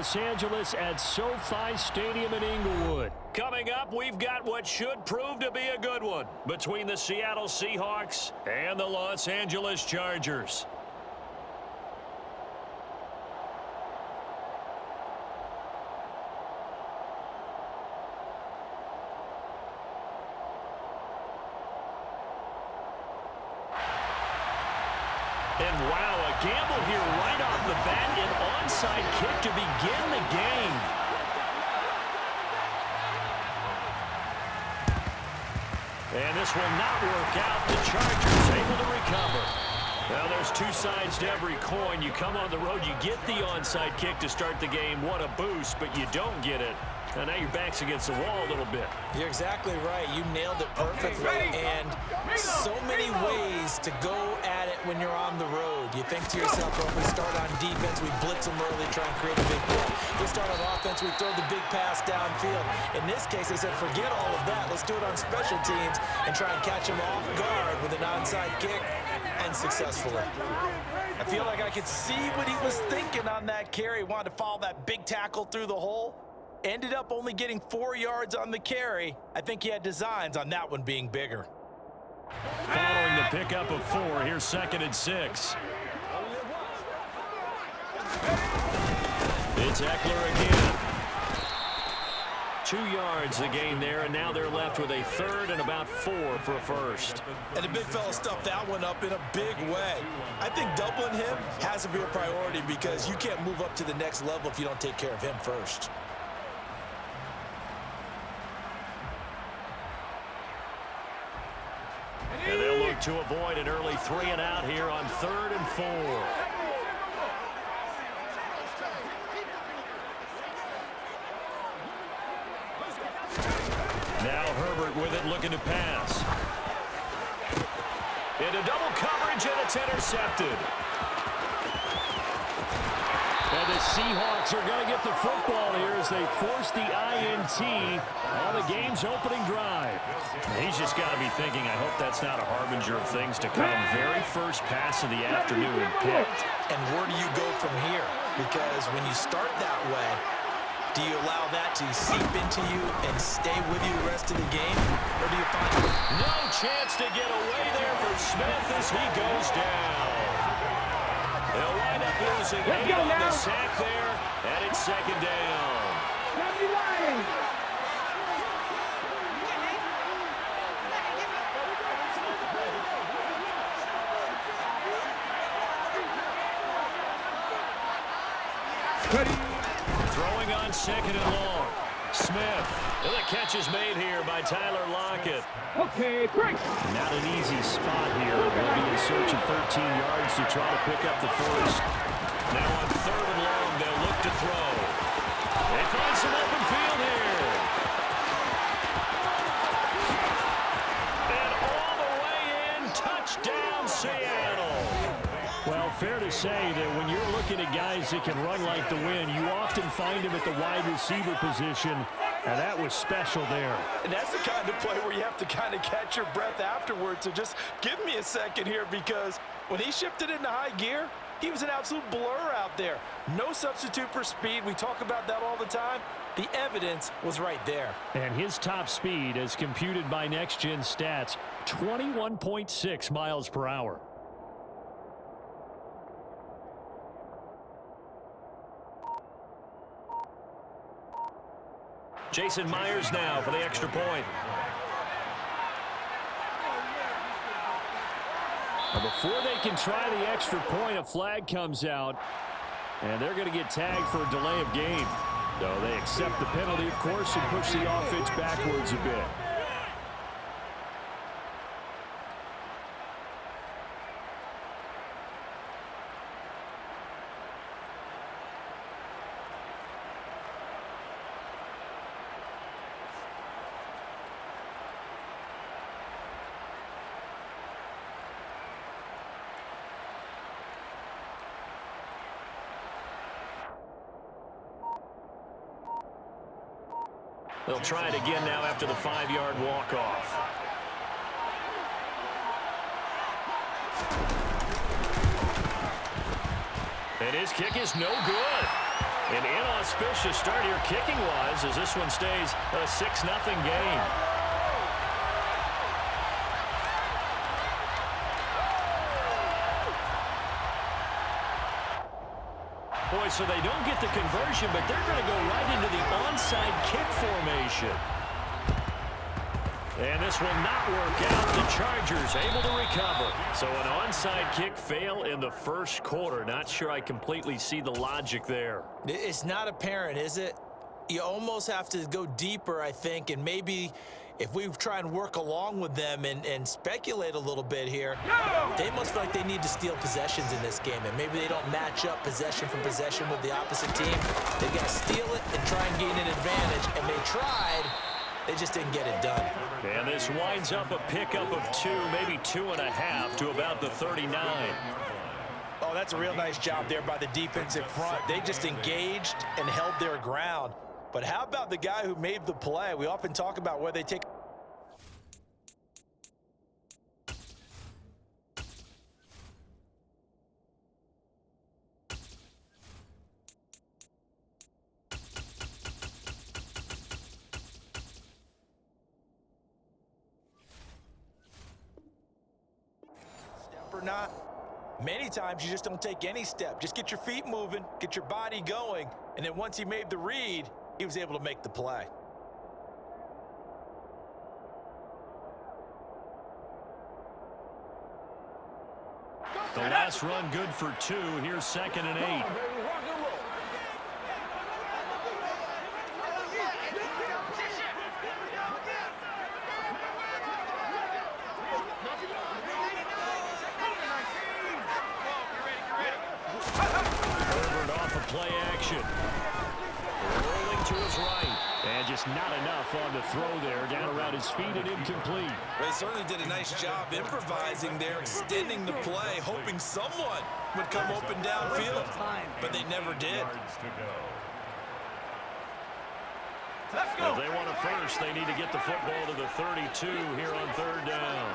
Los Angeles at SoFi Stadium in Inglewood. Coming up, we've got what should prove to be a good one between the Seattle Seahawks and the Los Angeles Chargers. And wow, a gamble here right off the bat, an onside kick to begin the game. And this will not work out. The Chargers able to recover. Now there's two sides to every coin. You come on the road, you get the onside kick to start the game. What a boost, but you don't get it. And now your back's against the wall a little bit. You're exactly right. You nailed it perfectly. And so many ways to go at it when you're on the road. You think to yourself, well, if we start on defense, we blitz them early, try and create a big play. If we start on offense, we throw the big pass downfield. In this case, they said, forget all of that. Let's do it on special teams and try and catch them off guard with an onside kick, and successfully. I feel like I could see what he was thinking on that carry. He wanted to follow that big tackle through the hole. Ended up only getting 4 yards on the carry. I think he had designs on that one being bigger. Following the pickup of 4, here's 2nd and 6. It's Eckler again. 2 yards the gain there, and now they're left with a 3rd and about 4 for a first. And the big fella stuffed that one up in a big way. I think doubling him has to be a priority because you can't move up to the next level if you don't take care of him first. And they'll look to avoid an early 3 and out here on 3rd and 4. Now Herbert with it, looking to pass. Into double coverage, and it's intercepted. And the Seahawks are going to get the football here as they force the INT on the game's opening drive. He's just got to be thinking, I hope that's not a harbinger of things to come. Very first pass of the afternoon picked. And where do you go from here? Because when you start that way, do you allow that to seep into you and stay with you the rest of the game? Or do you find no chance to get away there for Smith as he goes down? They'll wind up losing 8 on the sack there, and it's 2nd down. Throwing on 2nd and long. Smith. And the catch is made here by Tyler Lockett. Okay, break. Not an easy spot here. They'll be in search of 13 yards to try to pick up the first. Now on 3rd and long, they'll look to throw. They find some open field here. And all the way in, touchdown Seattle. Well, fair to say that when you're looking at guys that can run like the wind, you often find them at the wide receiver position, and that was special there. And that's the kind of play where you have to kind of catch your breath afterwards. So just give me a second here, because when he shifted into high gear, he was an absolute blur out there. No substitute for speed. We talk about that all the time. The evidence was right there. And his top speed, as computed by Next Gen Stats, 21.6 miles per hour. Jason Myers now for the extra point. And before they can try the extra point, a flag comes out, and they're going to get tagged for a delay of game. So they accept the penalty, of course, and push the offense backwards a bit. They'll try it again now after the 5-yard walk-off. And his kick is no good. An inauspicious start here kicking-wise as this one stays a 6-0 game. Boy, so they don't get the conversion, but they're going to go right into the onside kick formation. And this will not work out. The Chargers able to recover. So an onside kick fail in the first quarter. Not sure I completely see the logic there. It's not apparent, is it? You almost have to go deeper, I think, and maybe if we try and work along with them and speculate a little bit here, they must feel like they need to steal possessions in this game, and maybe they don't match up possession for possession with the opposite team. They got to steal it and try and gain an advantage, and they tried. They just didn't get it done. And this winds up a pickup of 2, maybe 2.5 to about the 39. Oh, that's a real nice job there by the defensive front. They just engaged and held their ground. But how about the guy who made the play? We often talk about where they take... or not. Many times you just don't take any step. Just get your feet moving, get your body going, and then once he made the read, he was able to make the play. The last run good for 2. Here's 2nd and 8. Play action. Rolling to his right. And just not enough on the throw there. Down around his feet and incomplete. They certainly did a nice job improvising there, extending the play, hoping someone would come open downfield. But they never did. If they want a first, they need to get the football to the 32 here on 3rd down.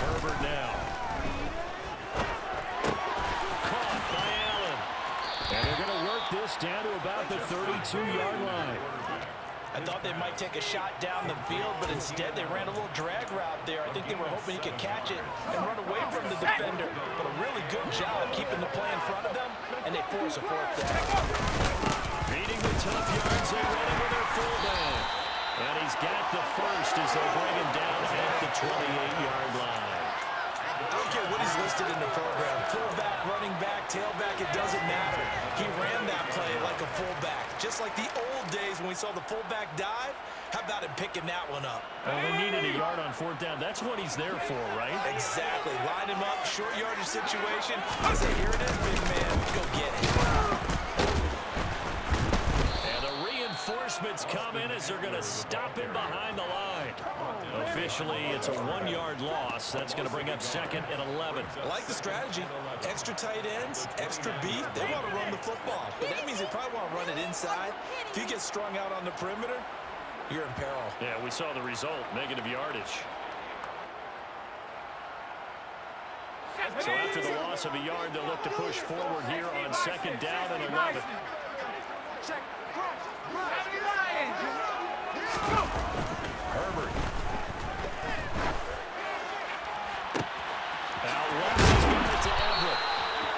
Herbert now. Caught by Allen. And they're going to work this down to about the 32-yard line. I thought they might take a shot down the field, but instead they ran a little drag route there. I think they were hoping he could catch it and run away from the defender. But a really good job keeping the play in front of them, and they force a 4th down. Beating the tough yards, they run it with their fullback. And he's got the first as they bring him down at the 28-yard line. I don't care what he's listed in the program. Fullback, running back, tailback, it doesn't matter. He ran that play like a fullback. Just like the old days when we saw the fullback dive. How about him picking that one up? Well, they needed a yard on 4th down. That's what he's there for, right? Exactly. Line him up, short yardage situation. I say, here it is, big man. Go get it. Reinforcements come in as they're going to stop him behind the line. Officially, it's a 1-yard loss. That's going to bring up 2nd and 11. I like the strategy. Extra tight ends, extra beef. They want to run the football, but that means they probably want to run it inside. If you get strung out on the perimeter, you're in peril. Yeah, we saw the result, negative yardage. So after the loss of a yard, they'll look to push forward here on 2nd down and 11. Herbert. Out west, he's got it to Everett.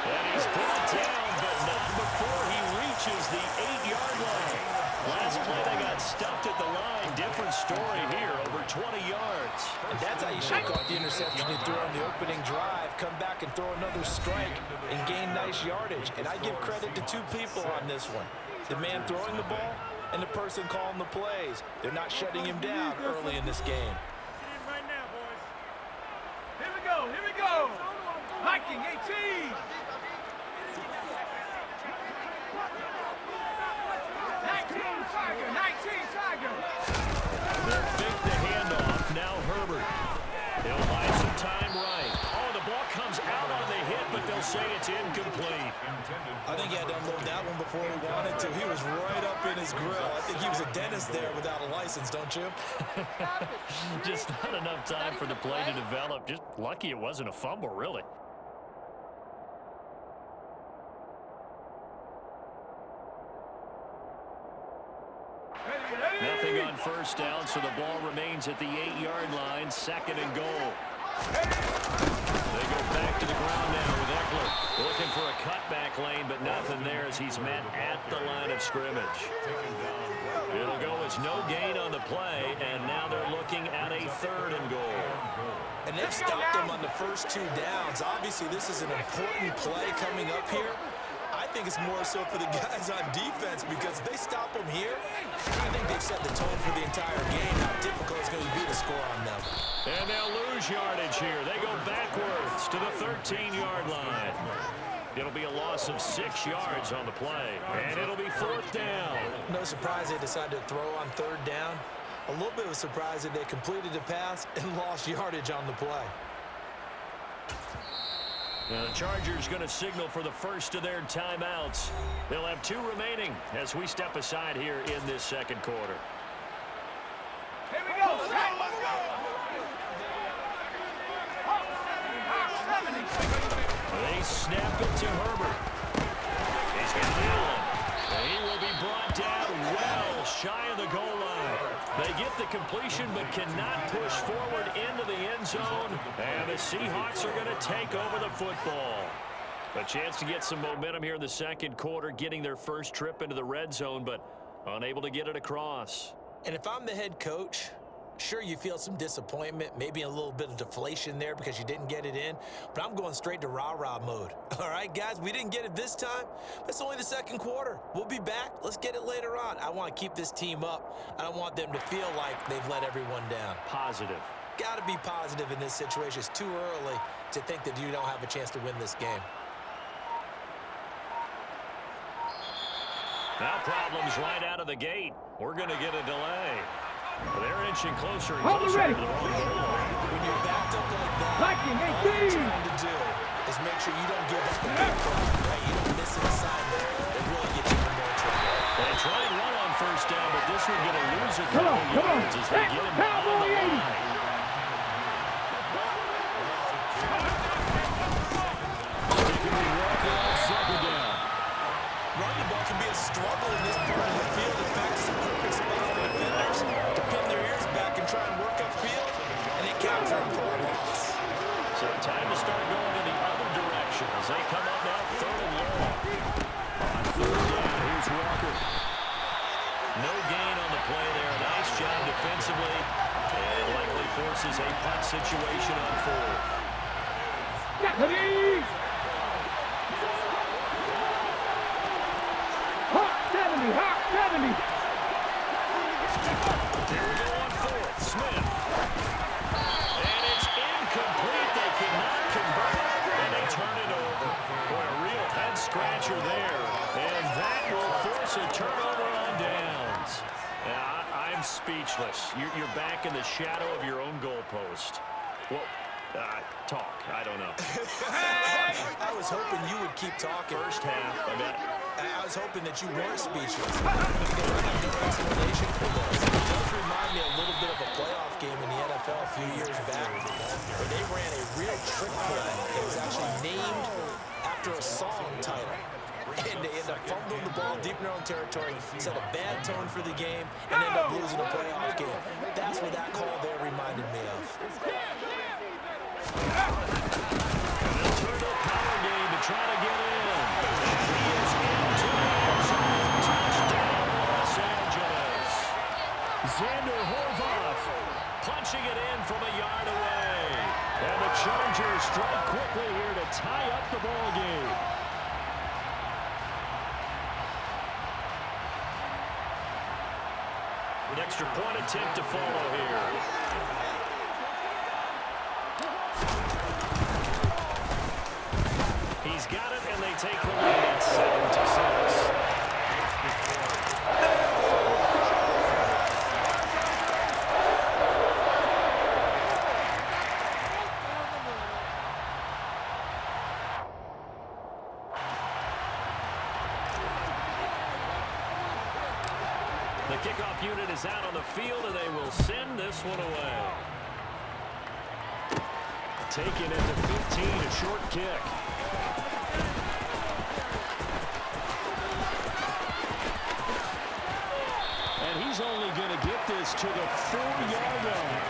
And he's brought down, but not before he reaches the 8-yard line. Last play, they got stuffed at the line. Different story here, over 20 yards. And that's how you should caught the interception you threw on the opening drive. Come back and throw another strike and gain nice yardage. And I give credit to 2 people on this one. The man throwing the ball and the person calling the plays. They're not shutting him down early in this game. Right now, boys. Here we go, here we go. Hiking 18. 19 Tiger. They'll fake the handoff. Now Herbert. He'll buy some time right. Oh, the ball comes out on the hit, but they'll will say it's incomplete. I think he had to unload that one before he wanted to. He was right up in his grill. I think he was a dentist there without a license, don't you? Just not enough time for the play to develop. Just lucky it wasn't a fumble, really. Nothing on first down, so the ball remains at the 8-yard line, 2nd and goal. They go back to the ground now with Eckler. Looking for a cutback lane, but nothing there as he's met at the line of scrimmage. It'll go as no gain on the play, and now they're looking at a 3rd and goal. And they've stopped him on the first 2 downs. Obviously, this is an important play coming up here. I think it's more so for the guys on defense because if they stop them here, I think they've set the tone for the entire game, how difficult it's going to be to score on them. And they'll lose yardage here. They go backwards to the 13-yard line. It'll be a loss of 6 yards on the play, and it'll be 4th down. No surprise they decided to throw on 3rd down. A little bit of a surprise that they completed the pass and lost yardage on the play. Now the Chargers going to signal for the first of their timeouts. They'll have 2 remaining as we step aside here in this 2nd quarter. Here we go. They snap it to Herbert. He's got Allen. And he will be brought down well shy of the goal line. They get the completion but cannot push forward into the end zone. And the Seahawks are going to take over the football. A chance to get some momentum here in the 2nd quarter, getting their first trip into the red zone, but unable to get it across. And if I'm the head coach, sure, you feel some disappointment, maybe a little bit of deflation there because you didn't get it in, but I'm going straight to rah-rah mode. All right, guys, we didn't get it this time. It's only the 2nd quarter. We'll be back. Let's get it later on. I want to keep this team up. I don't want them to feel like they've let everyone down. Positive. Got to be positive in this situation. It's too early to think that you don't have a chance to win this game. Now problems right out of the gate. We're going to get a delay. They're inching closer and Hold it closer ready. to the ball goal line. When you're backed up like that, Liking, all you're trying to do is make sure you don't give up the big play, right? You don't miss an assignment that really gets you in more trouble. They try and run on first down, but this one going to lose a Come couple on, come on. yards as they get him behind the Cowboy 80. line. Sticking with Walker on 2nd down. Running the ball can be a struggle in this part of the field. In fact, it's a perfect spot for defenders to pin their ears back and try and work upfield, and they capture them for a loss. So time to start going in the other direction as they come up now 3rd and long. On 3rd down, here's Walker. No gain on the play there. Nice job defensively. And likely forces a punt situation on 4th. Ready. Hot 70, hot 70. Here we go on 4th. Smith. And it's incomplete. They cannot convert. And they turn it over. Boy, a real head-scratcher there. And that will force a turnover on downs. I'm speechless. You're back in the shadow of your own goalpost. Well, talk. I don't know. I was hoping you would keep talking. First half, I was hoping that you weren't speechless because I have no explanation for this. It does remind me a little bit of a playoff game in the NFL a few years back where they ran a real trick play that was actually named after a song title. And they end up fumbling the ball deep in their own territory, set a bad tone for the game, and end up losing a playoff game. That's what that call there reminded me of. They'll turn the power game to try to get in. He is into the end zone. Touchdown, Los Angeles. Xander Horvath punching it in from a yard away. And the Chargers strike quickly here to tie up the ball game. An extra point attempt to follow here. He's got it, and they take the lead at 7-6. The kickoff unit is out on the field, and they will send this one away. Taken at the 15, a short kick. And he's only going to get this to the 40-yard line.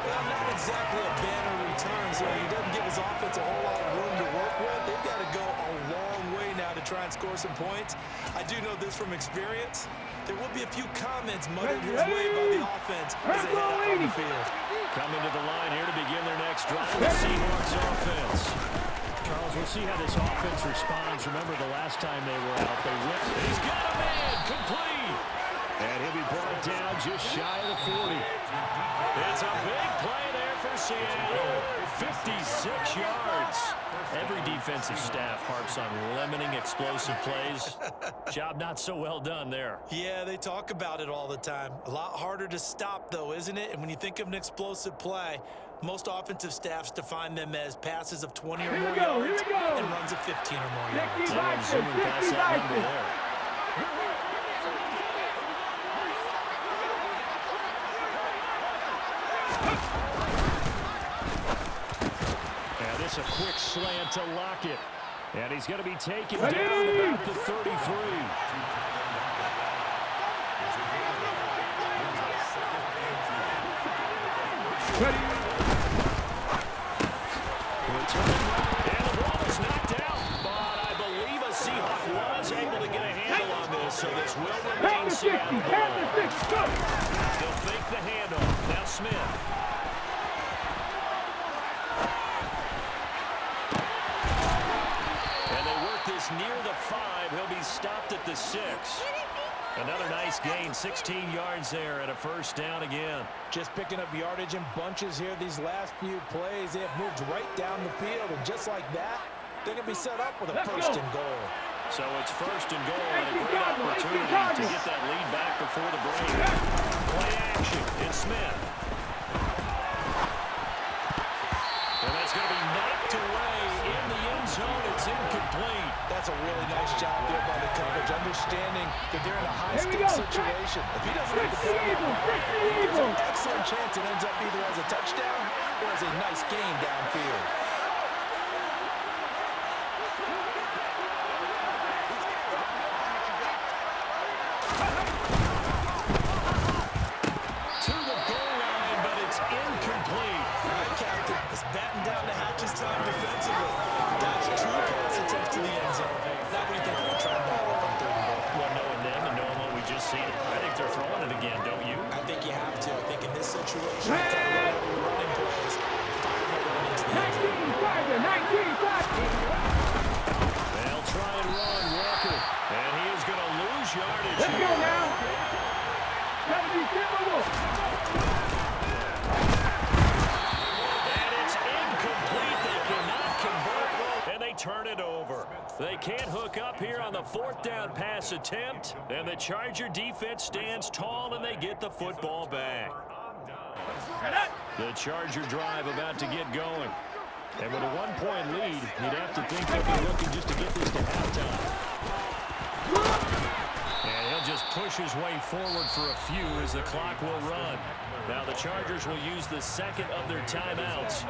Well, not exactly a banner return, so he doesn't give his offense a whole lot of room to work with. They've got to go a long way now to try and score some points. I do know this from experience. There will be a few comments muttered his way by the offense as they head out on the field. Coming to the line here to begin their next drive, the Seahawks offense. Charles, we'll see how this offense responds. Remember the last time they were out, they went. He's got a man, complete. And he'll be brought down just shy of the 40. It's a big play there for Seattle. 56 yards. Every defensive staff harps on limiting explosive plays. Job not so well done there. Yeah, they talk about it all the time. A lot harder to stop, though, isn't it? And when you think of an explosive play, most offensive staffs define them as passes of 20 or more yards and runs of 15 or more yards. Someone zooming past that number there. A quick slant to Lockett. And he's going to be taken down about the 33. And the ball is knocked out. But I believe a Seahawk was able to get a handle on this, so this will remain Seattle ball. They'll fake the handoff. Now Smith. Near the 5, he'll be stopped at the 6. Another nice gain, 16 yards there, and a first down again. Just picking up yardage in bunches here these last few plays. They have moved right down the field, and just like that, they're going to be set up with a first and goal. So it's first and goal, and a great opportunity to get that lead back before the break. Play action, and Smith. And that's going to be knocked away in the end zone. It's incomplete. That's a really nice job there by the coverage, understanding that they're in a high-stakes situation. If he doesn't make the penalty, there's an excellent chance it ends up either as a touchdown or as a nice gain downfield. To the goal line, but it's incomplete. All right, Captain, it's batting down the hatches time defensively. That's two pass attempts to the end zone. Now what do you think they're trying to dial up on third and goal? Well, knowing them and knowing what we just seen, I think they're throwing it again, don't you? I think you have to. I think in this situation, you got to run out your running plays. Fire another one into the end zone. They'll try and run Walker, and he is going to lose yardage here. Let's go now. And it's incomplete. They cannot convert, and they turn it over. They can't hook up here on the fourth down pass attempt, and the Charger defense stands tall, and they get the football back. The Charger drive about to get going. And with a one-point lead, you'd have to think they'll be looking just to get this to halftime. And he'll just push his way forward for a few as the clock will run. Now the Chargers will use the second of their timeouts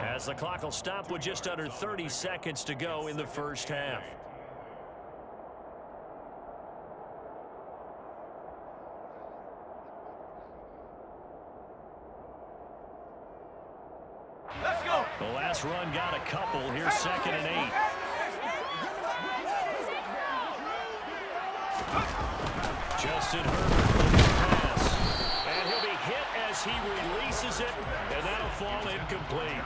as the clock will stop with just under 30 seconds to go in the first half. Let's go. The last run got a couple. Here's 2nd and 8. Justin Herbert with the pass. And he'll be hit as he releases it, and that'll fall incomplete.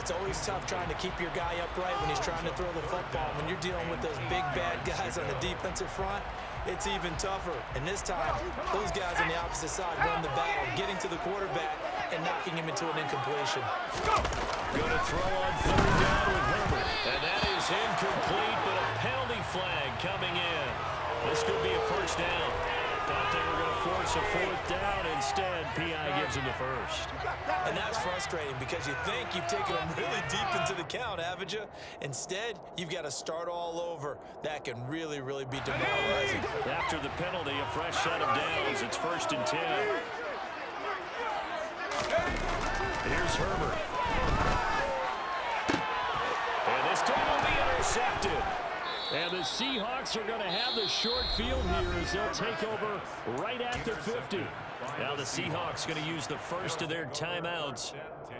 It's always tough trying to keep your guy upright when he's trying to throw the football. When you're dealing with those big, bad guys on the defensive front, it's even tougher. And this time, those guys on the opposite side won the battle, getting to the quarterback and knocking him into an incompletion. Going to throw on 3rd down with Herbert. And that is incomplete, but a penalty flag coming in. This could be a first down. Thought they were going to force a fourth down. Instead, P.I. gives him the first. And that's frustrating because you think you've taken them really deep into the count, haven't you? Instead, you've got to start all over. That can really, really be demoralizing. After the penalty, a fresh set of downs. It's 1st and 10. Here's Herbert. And this time will be intercepted. And the Seahawks are going to have the short field here as they'll take over right at the 50. Now the Seahawks going to use the first of their timeouts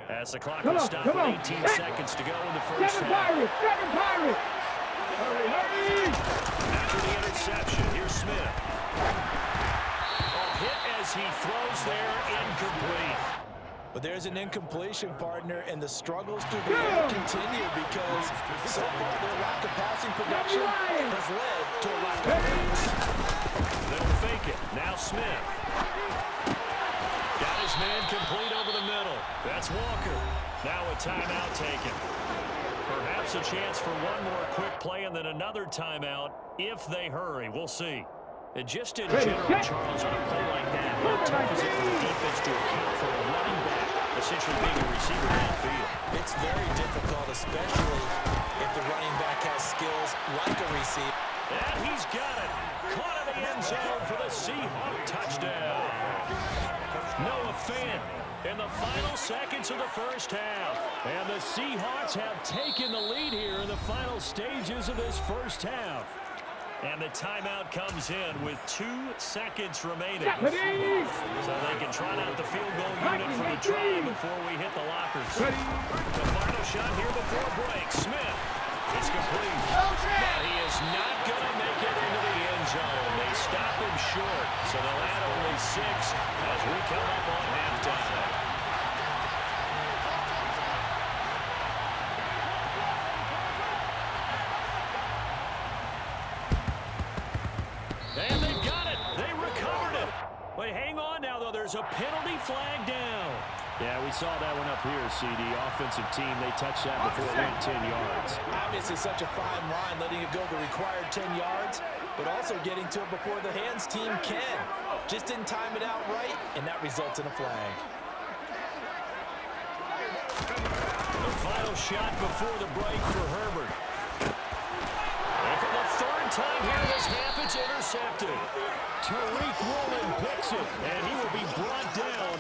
as the clock will stop with 18 seconds to go in the first half. After the interception, here's Smith. A hit as he throws there, incomplete. But there's an incompletion, partner, and the struggles through the air continue because so far their lack of passing production has led to a lack of points. They'll fake it. Now Smith. Got his man complete over the middle. That's Walker. Now a timeout taken. Perhaps a chance for one more quick play and then another timeout if they hurry. We'll see. And just in general, Charles, on a play like that, how tough is it for the defense to account for a running back essentially being a receiver downfield? It's very difficult, especially if the running back has skills like a receiver. And he's got it. Caught in the end zone for the Seahawk touchdown. Noah Fant in the final seconds of the first half. And the Seahawks have taken the lead here in the final stages of this first half. And the timeout comes in with 2 seconds remaining. So they can try out the field goal unit for the try before we hit the lockers. The final shot here before break. Smith. It's complete. But he is not going to make it into the end zone. They stop him short. So they'll add only 6 as we come up on halftime. And they've got it. They recovered it. Wait, hang on now, though. There's a penalty flag down. Yeah, we saw that one up here, CD. Offensive team, they touched that before it went 10 yards. Obviously such a fine line, letting it go the required 10 yards, but also getting to it before the hands team can. Just didn't time it out right, and that results in a flag. The final shot before the break for Herbert. And for the 3rd time here this half, it's intercepted. Tariq Woolen picks it, and he will be brought down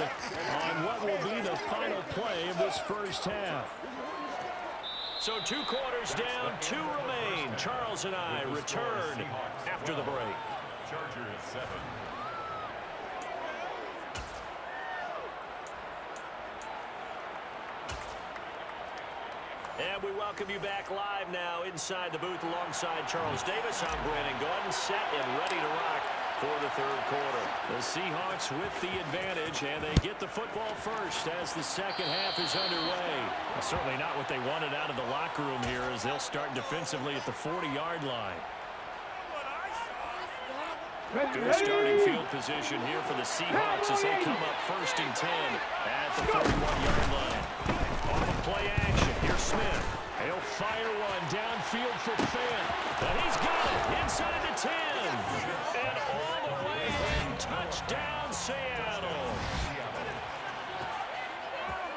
on what will be the final play of this first half. So 2 quarters down, 2 remain. Charles and I return after the break. Chargers 7. And we welcome you back live now inside the booth alongside Charles Davis. I'm Brandon Gordon, set and ready to rock for the 3rd quarter. The Seahawks with the advantage, and they get the football first as the second half is underway. Well, certainly not what they wanted out of the locker room here as they'll start defensively at the 40-yard line. Good starting field position here for the Seahawks as they come up 1st and 10 at the 41-yard line. On the play action, here's Smith. He'll fire one downfield for Fant. And he's got it inside the 10. And all the way in, touchdown Seattle.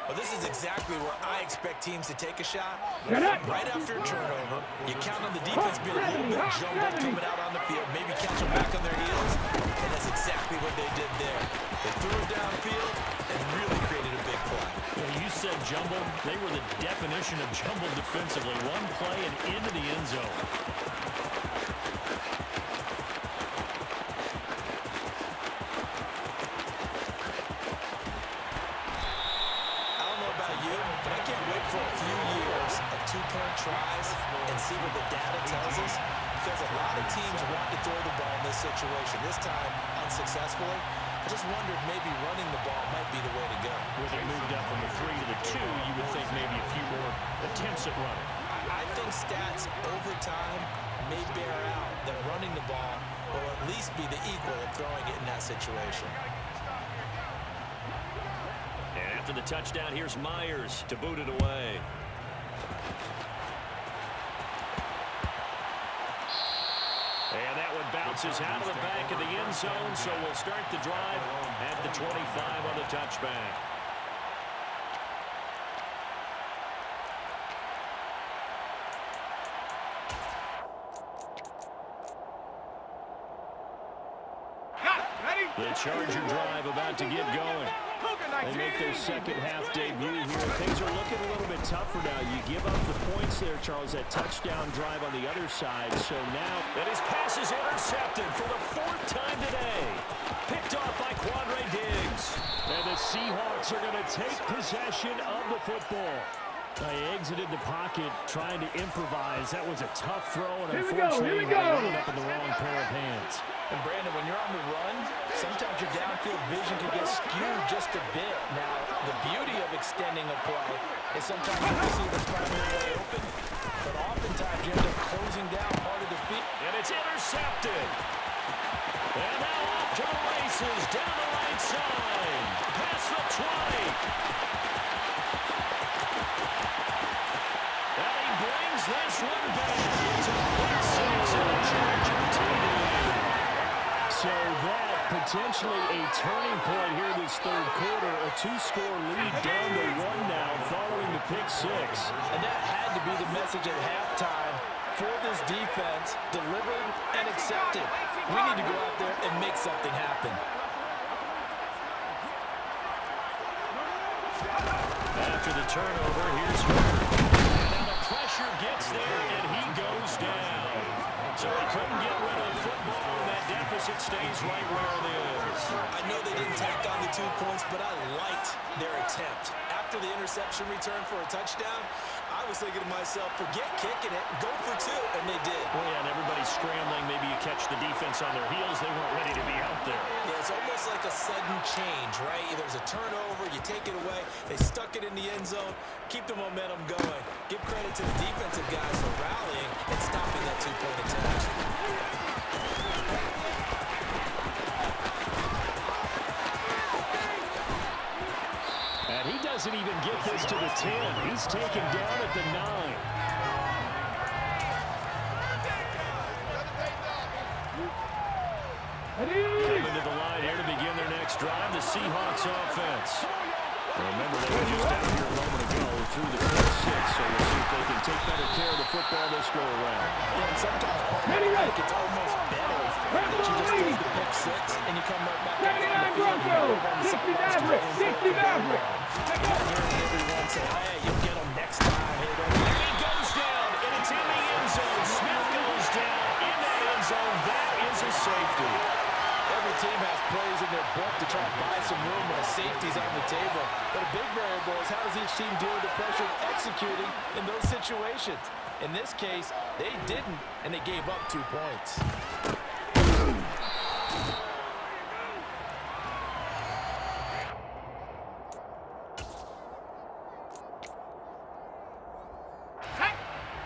Well, this is exactly where I expect teams to take a shot. Right after a turnover, you count on the defense being a little bit jumbled coming out on the field, maybe catch them back on their heels, and that's exactly what they did there. They threw it downfield and really created a big play. You said jumbled. They were the definition of jumbled defensively. One play and into the end zone. Tries and see what the data tells us, because a lot of teams want to throw the ball in this situation. This time, unsuccessfully. I just wonder if maybe running the ball might be the way to go. Where they moved up from the 3 to the 2, you would think maybe a few more attempts at running. I think stats over time may bear out that running the ball will at least be the equal of throwing it in that situation. And after the touchdown, here's Myers to boot it away. And that one bounced bounces out of the back of the end zone, so we'll start the drive at the 25 on the touchback. The Charger drive about to get going. They make their second half debut here. Things are looking a little bit tougher now. You give up the points there, Charles, that touchdown drive on the other side. So now that his pass is intercepted for the 4th time today. Picked off by Quandre Diggs. And the Seahawks are going to take possession of the football. They exited the pocket trying to improvise. That was a tough throw, and unfortunately, he ended up in the wrong pair of hands. And Brandon, when you're on the run, sometimes your downfield vision can get skewed just a bit. Now, the beauty of extending a play is sometimes you can see the primary way open, but oftentimes you end up closing down part of the field. And it's intercepted. And now off to the races, down the right side, past the 20. And he brings this one back to pick 6 and a Charger TD. So that potentially a turning point here this third quarter. A 2-score lead down to 1 now following the pick 6. And that had to be the message at halftime for this defense, delivered and accepted. We need to go out there and make something happen. After the turnover, here's Hurd. And the pressure gets there, and he goes down. So he couldn't get rid of the football, and that deficit stays right where it is. I know they didn't tack on the 2 points, but I liked their attempt. After the interception return for a touchdown, I was thinking to myself, forget kicking it, go for 2, and they did. Well, yeah, and everybody's scrambling. Maybe you catch the defense on their heels. They weren't ready to be out there. Yeah, it's almost like a sudden change, right? There's a turnover, you take it away, they stuck it in the end zone, keep the momentum going. Give credit to the defensive guys for rallying and stopping that 2-point attempt. And he doesn't even get this to the 10. He's taken down at the 9. Coming to the line here to begin their next drive, the Seahawks offense. Remember, they were just out here a moment ago through the pick 6, so we'll see if they can take better care of the football this go around. Yeah, and sometimes it's almost better that you just throw the pick 6 and you come right back out on the field. Everyone say, hey, you'll get them next time. He goes down, and it's in the end zone. Smith goes down in that end zone. That is a safety. Every team has plays in their book to try to buy some room when a safety's on the table. But a big variable is how does each team deal with the pressure of executing in those situations. In this case, they didn't, and they gave up 2 points.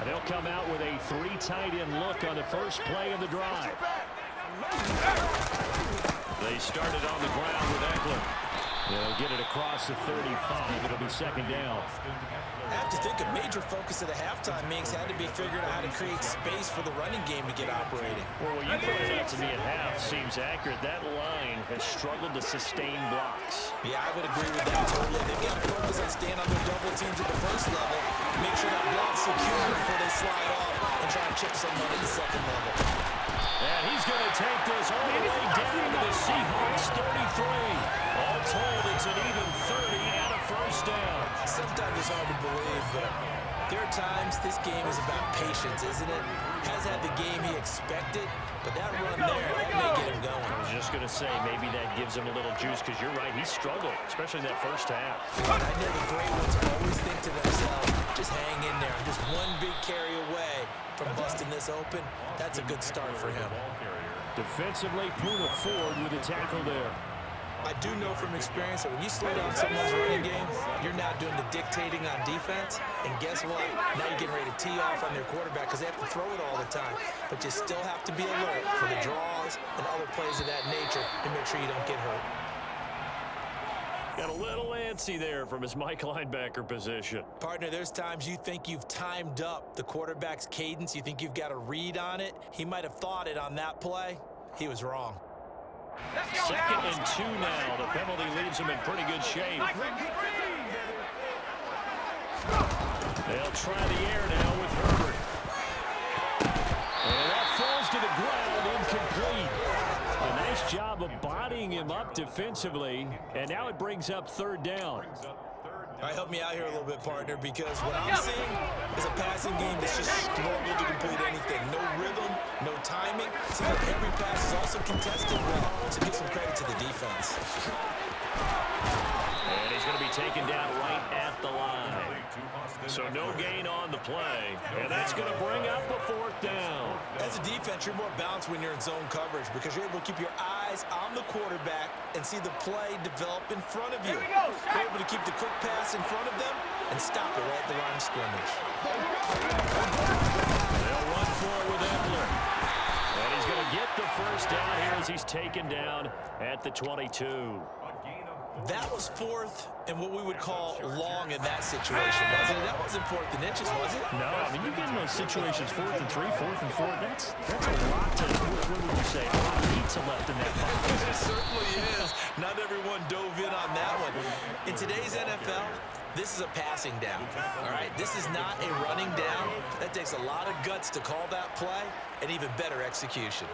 They'll come out with a 3 tight end look on the first play of the drive. They started on the ground with Eckler. They'll get it across the 35. It'll be second down. I have to think a major focus of the halftime meetings had to be figuring out how to create space for the running game to get operating. Well, what you pointed out to me at half seems accurate. That line has struggled to sustain blocks. Yeah, I would agree with that totally. They've got to focus on staying on their double teams at the first level, make sure that block's secure before they slide off, and try to chip someone at the second level. And he's going to take this all the way down to the Seahawks 33. All told, it's an even 30 and a first down. Sometimes it's hard to believe, but there are times this game is about patience, isn't it? Has had the game he expected, but that run there, that may get him going. I was just going to say, maybe that gives him a little juice, because you're right, he struggled, especially in that first half. I know the great ones always think to themselves, just hang in there. Just one big carry away from busting this open. That's a good start for him. Defensively, Puna Ford with a tackle there. I do know from experience that when you slow down someone's running game, you're now doing the dictating on defense. And guess what? Now you're getting ready to tee off on their quarterback because they have to throw it all the time. But you still have to be alert for the draws and other plays of that nature to make sure you don't get hurt. Got a little antsy there from his Mike linebacker position. Partner, there's times you think you've timed up the quarterback's cadence. You think you've got a read on it. He might have thought it on that play. He was wrong. Second and 2 now. The penalty leaves him in pretty good shape. They'll try the air now with Herbert. And that falls to the ground, incomplete. A nice job of bodying him up defensively, and now it brings up third down. All right, help me out here a little bit, partner, because what I'm seeing is a passing game that's just struggled to complete anything. No rhythm, no timing. Seems like every pass is also contested well, so give some credit to the defense. And he's going to be taken down right at the line. So no gain on the play, and that's going to bring up a fourth down. As a defense, you're more balanced when you're in zone coverage because you're able to keep your eyes on the quarterback and see the play develop in front of you. You're able to keep the quick pass in front of them and stop it right at the line of scrimmage. They'll run for it with Eckler. And he's going to get the first down here as he's taken down at the 22. That was fourth and what we would call long in that situation, wasn't it? That wasn't fourth and inches, was it? No, I mean, you get in those situations, 4th and 3, 4th and 4. That's a lot to, what would you say, a lot of pizza left in that box. It certainly is. Not everyone dove in on that one. In today's NFL, this is a passing down, all right? This is not a running down. That takes a lot of guts to call that play and even better execution.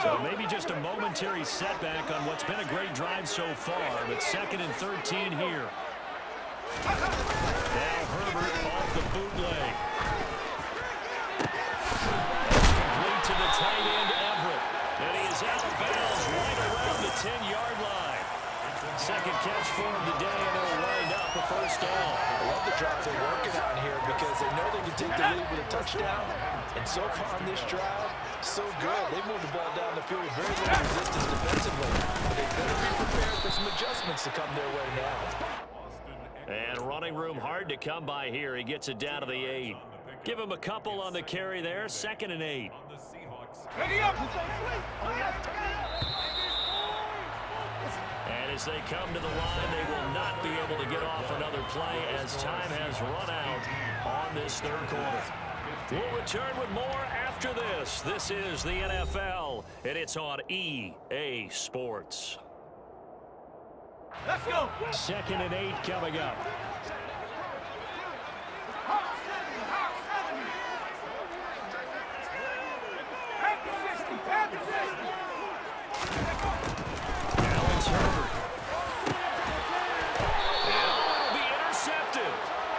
So maybe just a momentary setback on what's been a great drive so far, but 2nd and 13 here. Now Herbert off the bootleg. Complete to the tight end, Everett. And he is out of bounds right around the 10-yard line. Second catch for him today, and it'll wind up a first down. I love the drop they're working on here because they know they can take the lead with a touchdown. And so far on this drive, so good. They moved the ball down the field with very little resistance defensively. But they better be prepared for some adjustments to come their way now. And running room hard to come by here. He gets it down to the 8. Give him a couple on the carry there. 2nd and 8. And as they come to the line, they will not be able to get off another play as time has run out on this third quarter. We'll return with more after this. This is the NFL, and it's on EA Sports. Let's go. 2nd and 8 coming up. Alex Herbert. And it'll be intercepted.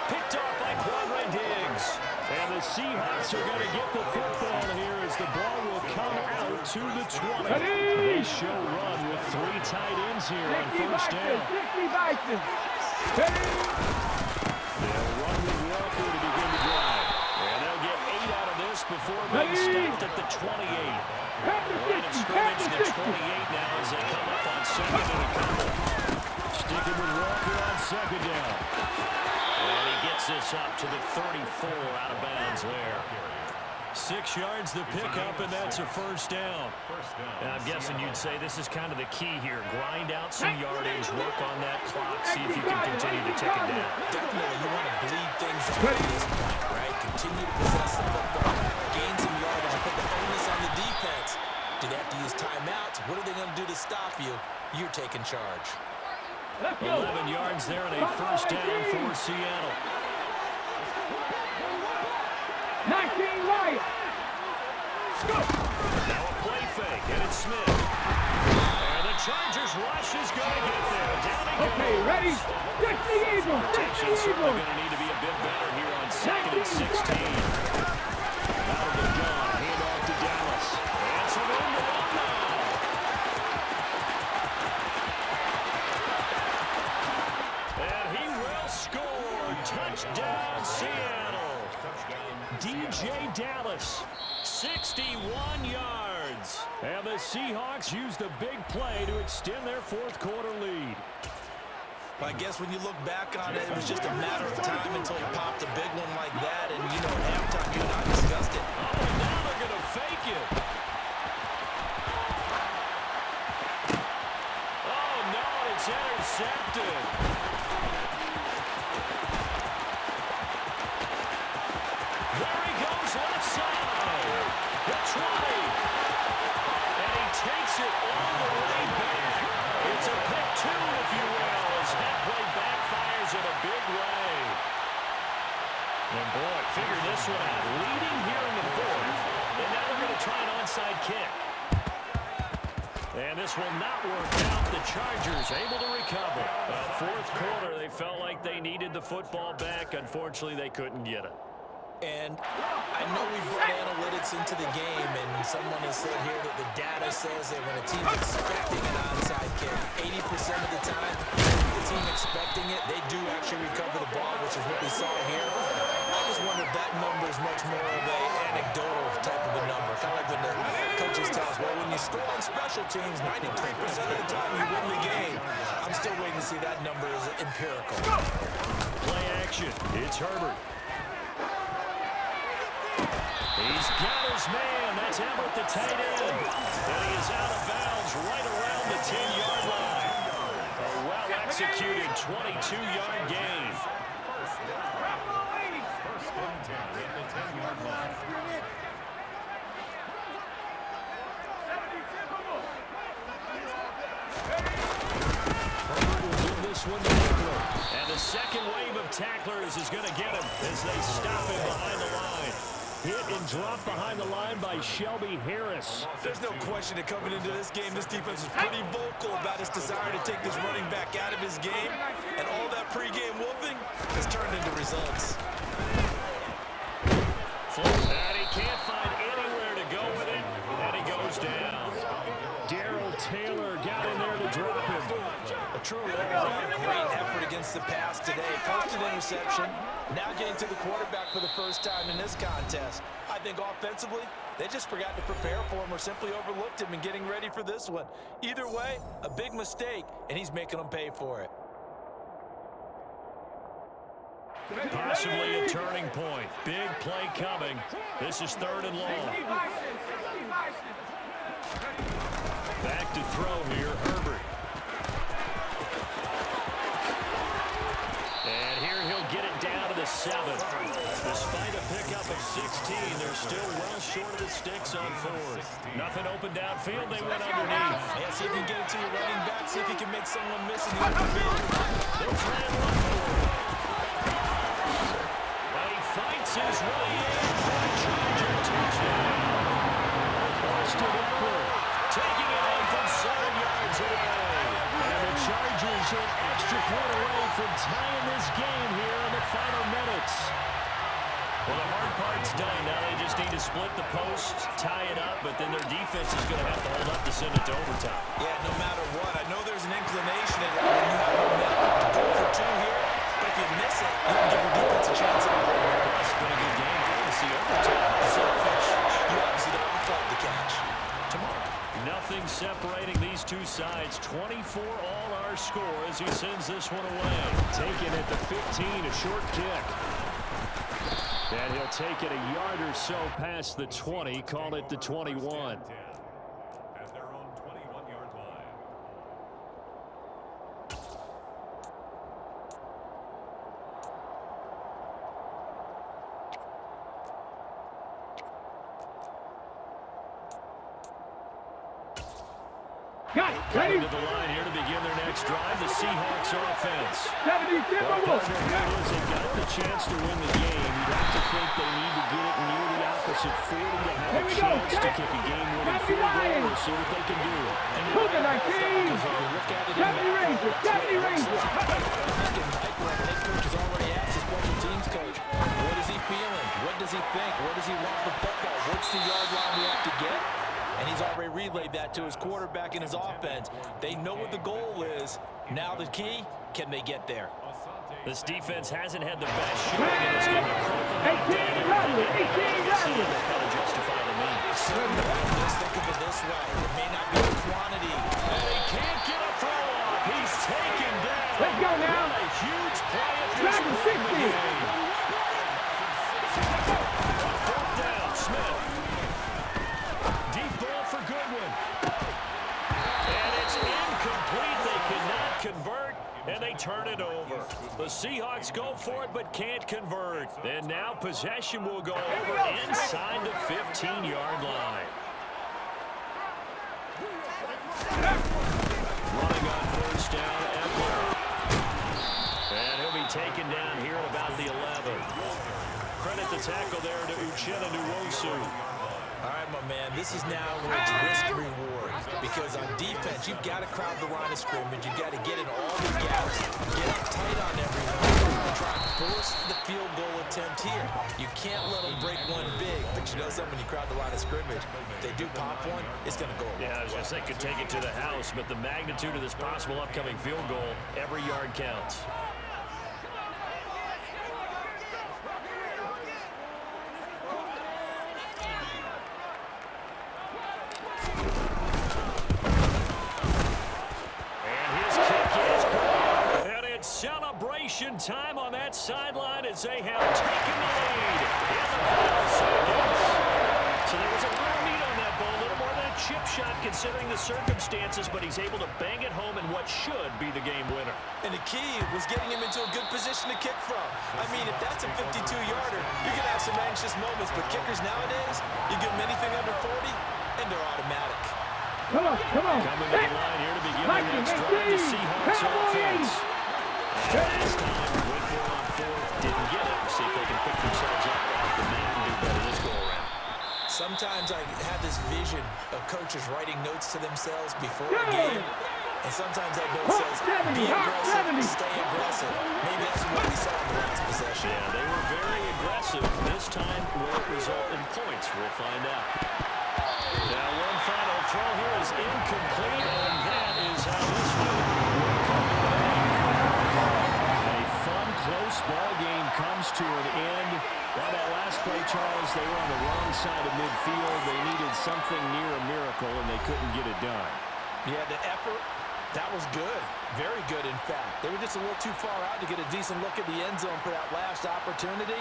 Picked off by Quadre Diggs. And the Seahawks are going to get the football here as the ball will come out to the 20. They show run with 3 tight ends here on first down. They'll run with Walker to begin the drive. And they'll get 8 out of this before being stopped at the 28. Line of scrimmage, the 28 now as they come up on 2nd and a couple. Sticking with Walker on 2nd down. And he gets this up to the 34 out of bounds there. 6 yards the pickup, and that's a first down. And I'm guessing you'd say this is kind of the key here. Grind out some yardage, work on that clock, see if you can continue to tick it down. Definitely, you want to bleed things out at this point, right? Continue to possess the football, gain some yardage, and put the onus on the defense. Do they have to use timeouts? What are they going to do to stop you? You're taking charge. 11 yards there and a first down for Seattle. 19 right. Now a play fake, and it's Smith. And the Chargers rush is going to get there. Down he goes. Okay, ready? Get the Eagles. Protection certainly going to need to be a bit better here on 2nd and 16. Out of the gun, hand off to Dallas. And some room to run now. And he will score. Touchdown, Seattle. DJ Dallas, 61 yards. And the Seahawks use the big play to extend their fourth quarter lead. I guess when you look back on it, it was just a matter of time until he popped a big one like that. And, you know, at halftime, you and I discussed it. Oh, and now they're going to fake it. Oh, no, it's intercepted. There he goes left side. The 20. And he takes it all the way back. It's a pick 2, if you will, as that play backfires in a big way. And boy, figure this one out. Leading here in the 4th. And now they're going to try an onside kick. And this will not work out. The Chargers able to recover. Fourth quarter, they felt like they needed the football back. Unfortunately, they couldn't get it. And I know we brought analytics into the game, and someone has said here that the data says that when a team's expecting an onside kick, 80% of the time, the team expecting it, they do actually recover the ball, which is what we saw here. I just wonder if that number is much more of an anecdotal type of a number. Kind of like when the coaches tell us, well, when you score on special teams, 93% of the time you win the game. I'm still waiting to see that number is empirical. Play action. It's Herbert. He's got his man. That's Everett, the tight end. And he is out of bounds right around the 10-yard line. A well-executed 22-yard gain. First and 10 at the 10-yard line. Herbert will give this one to Eckler. And the second wave of tacklers is going to get him as they stop him behind the line. Hit and drop behind the line by Shelby Harris. There's no question that coming into this game, this defense is pretty vocal about its desire to take this running back out of his game. And all that pregame whooping has turned into results. And he can't find anywhere to go with it. And he goes down. Darrell Taylor got in there to drop him. A truly great effort against the pass today. First an interception, now getting to the quarterback for the first time in this contest. I think offensively, they just forgot to prepare for him or simply overlooked him in getting ready for this one. Either way, a big mistake, and he's making them pay for it. Possibly a turning point. Big play coming. This is 3rd and long. Back to throw here, Herbert. And here he'll get it down to the 7th. Despite a pickup of 16, they're still well short of the sticks on 4th. Nothing open downfield, they went underneath. Yeah, see if you can get it to your running back, see if you can make someone miss in the open field. They'll try and run for it. And he fights his way in for a Charger touchdown. Austin Eckler taking it in from 7 yards away. And the Chargers an extra point away from tying this game here in the final minutes. Well, the hard part's done. Now they just need to split the post, tie it up, but then their defense is going to have to hold up to send it to overtime. Yeah, no matter what. I know there's an inclination in it when you have momentum to go for 2 here, but if you miss it, you don't give your defense a chance at all. It's been a good game. I want to see overtime. You obviously don't fight the catch. Tomorrow. Nothing separating these two sides. 24 all our score as he sends this one away. Taking it to 15, a short kick. And he'll take it a yard or so past the 20, call it the 21. At their own 21-yard line. Got it. Coming Ready? to the line here to begin their next drive, the Seahawks offense. 70, Well, partner, they've got the chance to win the game. You'd have to think they need to get it near the opposite 40 to have a chance to kick a game-winning field goal. We'll see what they can do. Cougar 19. 70 Rangers. 70 Rangers. Head coach has already asked his special teams coach, what is he feeling? What does he think? Where does he want the football? What's the yard line we have to get? And he's already relayed that to his quarterback and his offense. They know what the goal is. Now the key, can they get there? This defense hasn't had the best showing, and it's going to be critical. 18 rally. 18 rally. They'll kind of justify the need. Let's think of it this way. It may not be the quantity. And he can't get a throw off. He's taken down. Let's go now. What a huge play at this Back to point in the 60. game. Fourth down, Smith. Deep ball for Goodwin. And it's incomplete. They cannot convert, and they turn it over. The Seahawks wants to go for it but can't convert. And now possession will go over inside the 15-yard line. Running on first down, Eckler. And he'll be taken down here at about the 11. Credit the tackle there to Uchenna Nwosu. All right, my man, this is now where it's risk-reward. Because on defense, you've got to crowd the line of scrimmage. You've got to get in all the gaps, get up tight on everyone, and try and force the field goal attempt here. You can't let them break one big. But you know something, when you crowd the line of scrimmage, if they do pop one, it's going to go away. Yeah, I was going to say, could take it to the house, but the magnitude of this possible upcoming field goal, every yard counts. Celebration time on that sideline as they have taken the lead in the final seconds. So there was a little meat on that ball, a little more than a chip shot considering the circumstances, but he's able to bang it home in what should be the game winner. And the key was getting him into a good position to kick from. I mean, if that's a 52-yarder, you're going to have some anxious moments, but kickers nowadays, you give them anything under 40, and they're automatic. Come on. Coming to the line here to begin the next drive, the Seahawks offense. Last time, went for it on fourth, didn't get it. See if they can pick themselves up the man and do better this go-around. Sometimes I have this vision of coaches writing notes to themselves before a game, and sometimes that note says, be aggressive, stay aggressive. Maybe that's what we saw in the last possession. Yeah, they were very aggressive. This time will it result in points? We'll find out. Now, one final throw here is incomplete, and that is how this one will come to an end. A fun, close ball game comes to an end. Well, that last play, Charles, they were on the wrong side of midfield. They needed something near a miracle, and they couldn't get it done. Yeah, the effort, that was good. Very good, in fact. They were just a little too far out to get a decent look at the end zone for that last opportunity.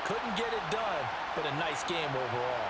Couldn't get it done, but a nice game overall.